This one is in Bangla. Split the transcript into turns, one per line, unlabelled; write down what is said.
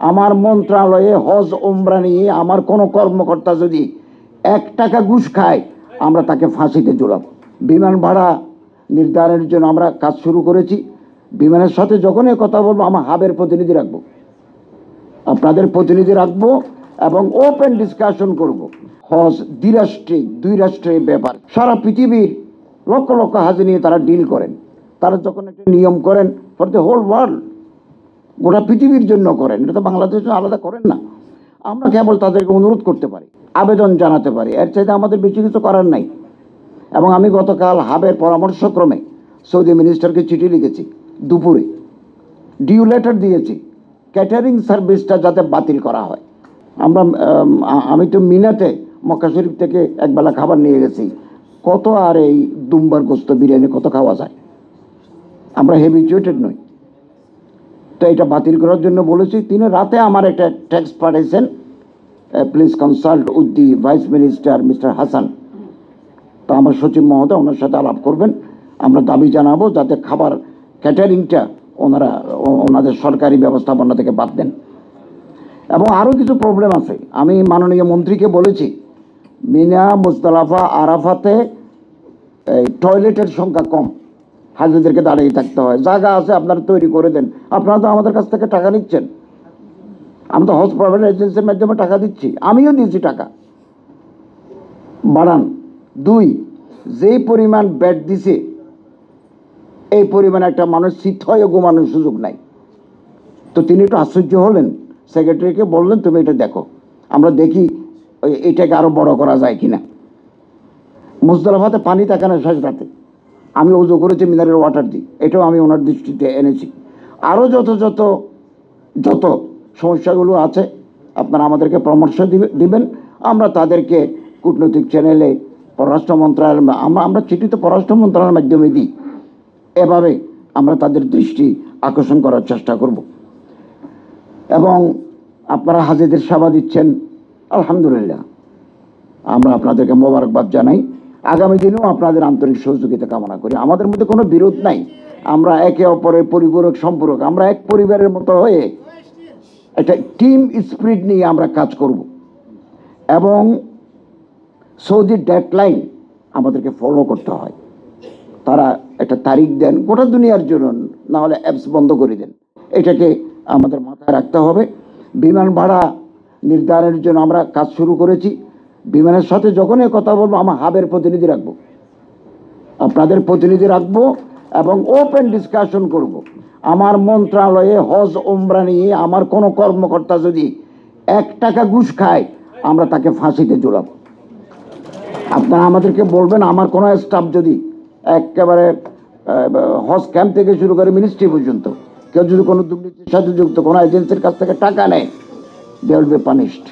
আমার মন্ত্রণালয়ে হজ ওমরা নিয়ে আমার কোনো কর্মকর্তা যদি 1 টাকা ঘুষ খায় আমরা তাকে ফাঁসিতে ঝুলাব। বিমান ভাড়া নির্ধারণের জন্য আমরা কাজ শুরু করেছি। বিমানের সাথে যখনই কথা বলবো আমার হাবের প্রতিনিধি রাখবো, আপনাদের প্রতিনিধি রাখবো এবং ওপেন ডিসকাশন করব। হজ দ্বিরাষ্ট্রিক, 2 রাষ্ট্রের ব্যাপার। সারা পৃথিবীর লক্ষ লক্ষ হাজি নিয়ে তারা ডিল করেন। তারা যখন একটা নিয়ম করেন ফর দ্য হোল ওয়ার্ল্ড, গোটা পৃথিবীর জন্য করেন, এটা তো বাংলাদেশের জন্য আলাদা করেন না। আমরা কেবল তাদেরকে অনুরোধ করতে পারি, আবেদন জানাতে পারি, এর চাইতে আমাদের বেশি কিছু করার নাই। এবং আমি গতকাল হাবের পরামর্শক্রমে সৌদি মিনিস্টারকে চিঠি লিখেছি, দুপুরে ডিউ লেটার দিয়েছি, ক্যাটারিং সার্ভিসটা যাতে বাতিল করা হয়। আমি তো মিনাতে মক্কা শরীফ থেকে একবেলা খাবার নিয়ে গেছি, কত আর এই দুম্বার গোস্ত বিরিয়ানি কত খাওয়া যায়? আমরা হ্যাবিচুয়েটেড নই। তো এটা বাতিল করার জন্য বলেছি। তিনি রাতে আমার একটা টেক্সট পাঠিয়েছেন, please consult with the vice minister mister Hasan. তো আমার সচিব মহোদয় ওনার সাথে আলাপ করবেন। আমরা দাবি জানাবো যাতে খাবার ক্যাটারিংটা ওনাদের সরকারি ব্যবস্থাপনা থেকে বাদ দেন। এবং আরও কিছু প্রবলেম আছে। আমি মাননীয় মন্ত্রীকে বলেছি, মিনা, মুজদালিফা, আরাফাতে টয়লেটের সংখ্যা কম, হাজিদেরকে দাঁড়িয়ে থাকতে হয়, জায়গা আছে আপনারা তৈরি করে দেন। আপনারা তো আমাদের কাছ থেকে টাকা নিচ্ছেন, আমরা তো হজ প্রাইভেট এজেন্সির মাধ্যমে টাকা দিচ্ছি, আমিও দিয়েছি টাকা, বাড়ান। 2, যেই পরিমাণ বেড দিছে এই পরিমাণ একটা মানুষ শীত হয়ে ঘুমানোর সুযোগ নাই। তো তিনি একটু আশ্চর্য হলেন, সেক্রেটারিকে বললেন তুমি এটা দেখো, আমরা দেখি এটাকে আরো বড় করা যায় কিনা। মুজদালিফাতে পানি থাকে না শেষ রাতে, আমি ওযু করেছি মিনারেল ওয়াটার দিই, এটাও আমি ওনার দৃষ্টিতে এনেছি। আরও যত সমস্যাগুলো আছে আপনারা আমাদেরকে পরামর্শ দিবেন, আমরা তাদেরকে কূটনৈতিক চ্যানেলে, পররাষ্ট্র মন্ত্রণালয়, আমরা চিঠি তো পররাষ্ট্র মন্ত্রণালয়ের মাধ্যমে দিই, এভাবে আমরা তাদের দৃষ্টি আকর্ষণ করার চেষ্টা করব। এবং আপনারা হাজিদের সেবা দিচ্ছেন, আলহামদুলিল্লাহ, আমরা আপনাদেরকে মোবারকবাদ জানাই। আগামী দিনেও আপনাদের আন্তরিক সহযোগিতা কামনা করি। আমাদের মধ্যে কোনো বিরোধ নাই, আমরা একে অপরের পরিপূরক সম্পূরক, আমরা এক পরিবারের মতো হয়ে একটা টিম স্পিরিট নিয়ে আমরা কাজ করব। এবং সৌদির ডেডলাইন আমাদেরকে ফলো করতে হয়। তারা একটা তারিখ দেন গোটা দুনিয়ার জন্য, না হলে অ্যাপস বন্ধ করে দেন, এটাকে আমাদের মাথায় রাখতে হবে। বিমান ভাড়া নির্ধারণের জন্য আমরা কাজ শুরু করেছি। বিমানের সাথে যখনই কথা বলবো আমার হাবের প্রতিনিধি রাখবো, আপনাদের প্রতিনিধি রাখবো এবং ওপেন ডিসকাশন করব। আমার মন্ত্রণালয়ে হজ ওমরা নিয়ে আমার কোনো কর্মকর্তা যদি 1 টাকা ঘুষ খায় আমরা তাকে ফাঁসিতে ঝুলাব। আপনারা আমাদেরকে বলবেন, আমার কোনো স্টাফ যদি একেবারে হজ ক্যাম্প থেকে শুরু করে মিনিস্ট্রি পর্যন্ত কেউ যদি কোনো দুর্নীতির সাথে যুক্ত কোনো এজেন্সির কাছ থেকে টাকা নেয়, দে উইল বি পানিশড।